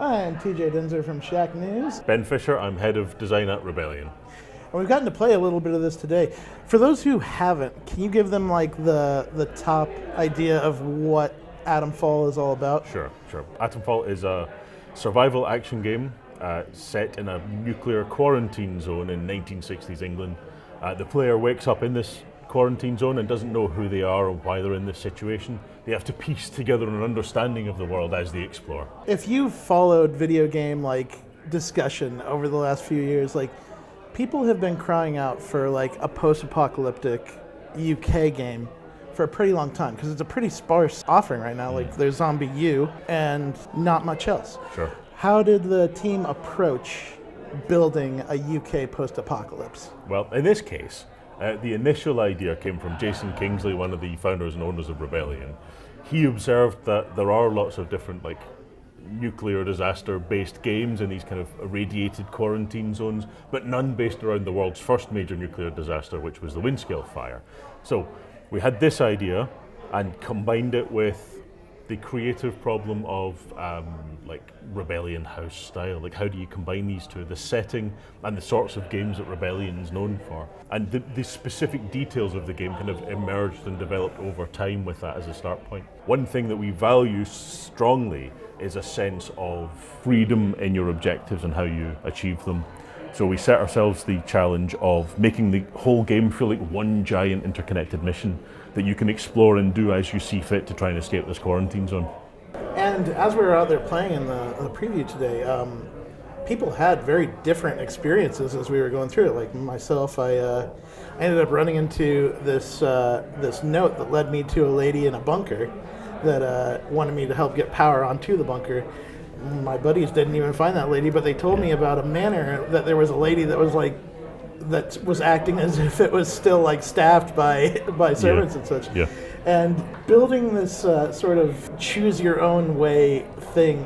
I'm TJ Dinzer from Shacknews. Ben Fisher, I'm head of design at Rebellion. And we've gotten to play a little bit of this today. For those who haven't, can you give them like the top idea of what Atomfall is all about? Sure. Atomfall is a survival action game set in a nuclear quarantine zone in 1960s England. The player wakes up in this quarantine zone and doesn't know who they are or why they're in this situation. They have to piece together an understanding of the world as they explore. If you've followed video game like discussion over the last few years, like people have been crying out for like a post-apocalyptic UK game for a pretty long time because it's a pretty sparse offering right now. Like there's ZombiU and not much else. Sure. How did the team approach building a UK post-apocalypse? Well, in this case, the initial idea came from Jason Kingsley, one of the founders and owners of Rebellion. He observed that there are lots of different like nuclear disaster-based games in these kind of irradiated quarantine zones, but none based around the world's first major nuclear disaster, which was the Windscale fire. So we had this idea and combined it with the creative problem of like Rebellion house style. Like how do you combine these two? The setting and the sorts of games that Rebellion is known for. And the specific details of the game kind of emerged and developed over time with that as a start point. One thing that we value strongly is a sense of freedom in your objectives and how you achieve them. So we set ourselves the challenge of making the whole game feel like one giant interconnected mission that you can explore and do as you see fit to try and escape this quarantine zone. And as we were out there playing in the preview today, people had very different experiences as we were going through it. Like myself, I ended up running into this note that led me to a lady in a bunker that wanted me to help get power onto the bunker. My buddies didn't even find that lady, but they told me about a manor that there was a lady that was acting as if it was still like staffed by servants and such. Yeah. And building this sort of choose your own way thing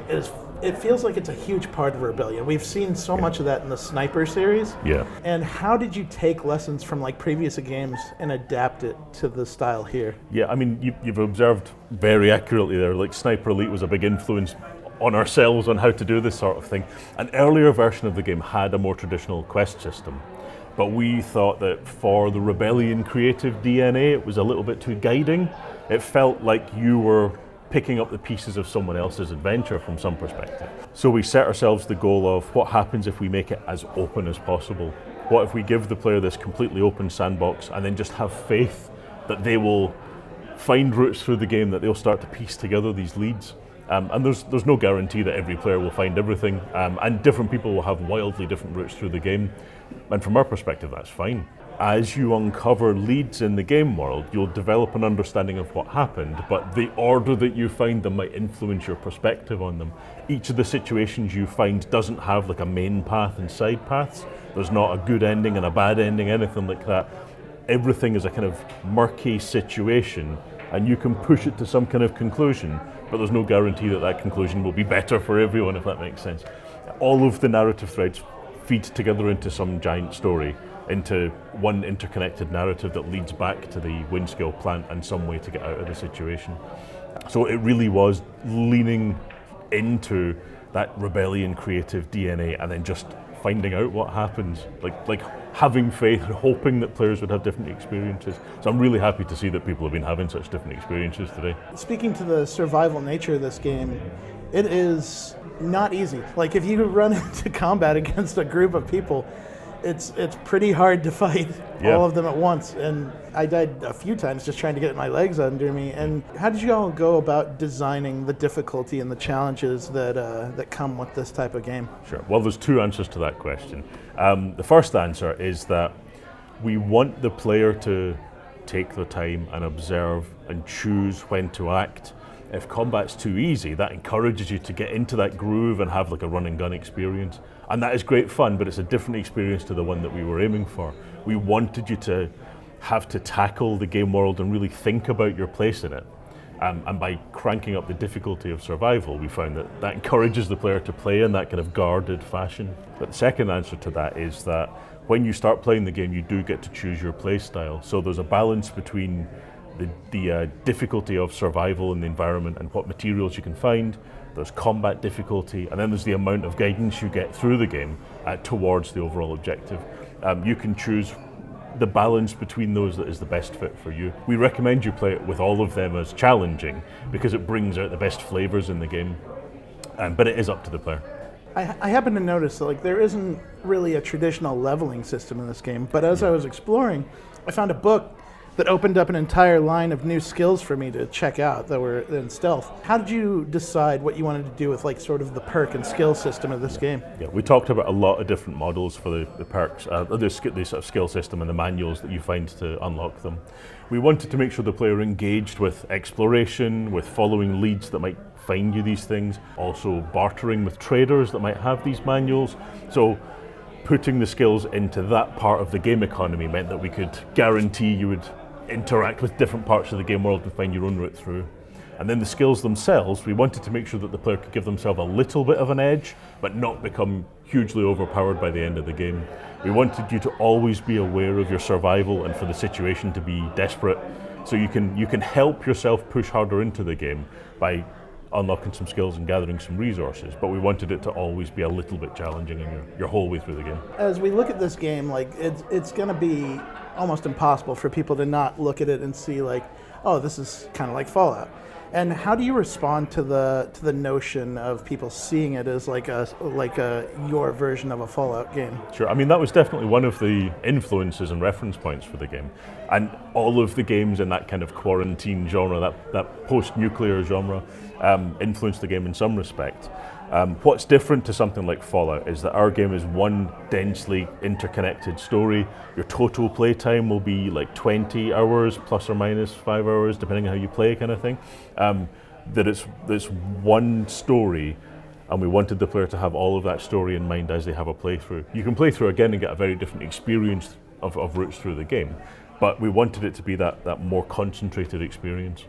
it feels like it's a huge part of Rebellion. We've seen so much of that in the Sniper series. Yeah. And how did you take lessons from like previous games and adapt it to the style here? Yeah, I mean, you've observed very accurately there, like Sniper Elite was a big influence on ourselves on how to do this sort of thing. An earlier version of the game had a more traditional quest system, but we thought that for the Rebellion creative DNA, it was a little bit too guiding. It felt like you were picking up the pieces of someone else's adventure from some perspective. So we set ourselves the goal of what happens if we make it as open as possible? What if we give the player this completely open sandbox and then just have faith that they will find routes through the game, that they'll start to piece together these leads? And there's no guarantee that every player will find everything, and different people will have wildly different routes through the game. And from our perspective, that's fine. As you uncover leads in the game world, you'll develop an understanding of what happened, but the order that you find them might influence your perspective on them. Each of the situations you find doesn't have like a main path and side paths. There's not a good ending and a bad ending, anything like that. Everything is a kind of murky situation, and you can push it to some kind of conclusion, but there's no guarantee that that conclusion will be better for everyone, if that makes sense. All of the narrative threads feed together into some giant story, into one interconnected narrative that leads back to the Windscale plant and some way to get out of the situation. So it really was leaning into that Rebellion creative DNA and then just finding out what happens, like having faith and hoping that players would have different experiences. So I'm really happy to see that people have been having such different experiences today. Speaking to the survival nature of this game, it is not easy. Like if you run into combat against a group of people, it's pretty hard to fight all of them at once. And I died a few times just trying to get my legs under me. And how did you all go about designing the difficulty and the challenges that come with this type of game? Sure. Well, there's two answers to that question. The first answer is that we want the player to take their time and observe and choose when to act. If combat's too easy, that encourages you to get into that groove and have like a run and gun experience. And that is great fun, but it's a different experience to the one that we were aiming for. We wanted you to have to tackle the game world and really think about your place in it. And by cranking up the difficulty of survival, we found that encourages the player to play in that kind of guarded fashion. But the second answer to that is that when you start playing the game, you do get to choose your play style. So there's a balance between the difficulty of survival in the environment and what materials you can find, there's combat difficulty, and then there's the amount of guidance you get through the game towards the overall objective. You can choose the balance between those that is the best fit for you. We recommend you play it with all of them as challenging because it brings out the best flavors in the game, but it is up to the player. I happen to notice that like there isn't really a traditional leveling system in this game, but as I was exploring, I found a book that opened up an entire line of new skills for me to check out that were in stealth. How did you decide what you wanted to do with like sort of the perk and skill system of this game? Yeah, we talked about a lot of different models for the perks, the sort of skill system and the manuals that you find to unlock them. We wanted to make sure the player engaged with exploration, with following leads that might find you these things, also bartering with traders that might have these manuals. So putting the skills into that part of the game economy meant that we could guarantee you would interact with different parts of the game world and find your own route through. And then the skills themselves, we wanted to make sure that the player could give themselves a little bit of an edge, but not become hugely overpowered by the end of the game. We wanted you to always be aware of your survival and for the situation to be desperate. So you can help yourself push harder into the game by unlocking some skills and gathering some resources, but we wanted it to always be a little bit challenging in your whole way through the game. As we look at this game, like it's going to be almost impossible for people to not look at it and see like, oh, this is kind of like Fallout. And how do you respond to the notion of people seeing it as like your version of a Fallout game? Sure. I mean, that was definitely one of the influences and reference points for the game. And all of the games in that kind of quarantine genre, that post-nuclear genre, influenced the game in some respect. What's different to something like Fallout is that our game is one densely interconnected story. Your total play time will be like 20 hours plus or minus 5 hours, depending on how you play, kind of thing. That it's one story, and we wanted the player to have all of that story in mind as they have a playthrough. You can play through again and get a very different experience of routes through the game, but we wanted it to be that more concentrated experience.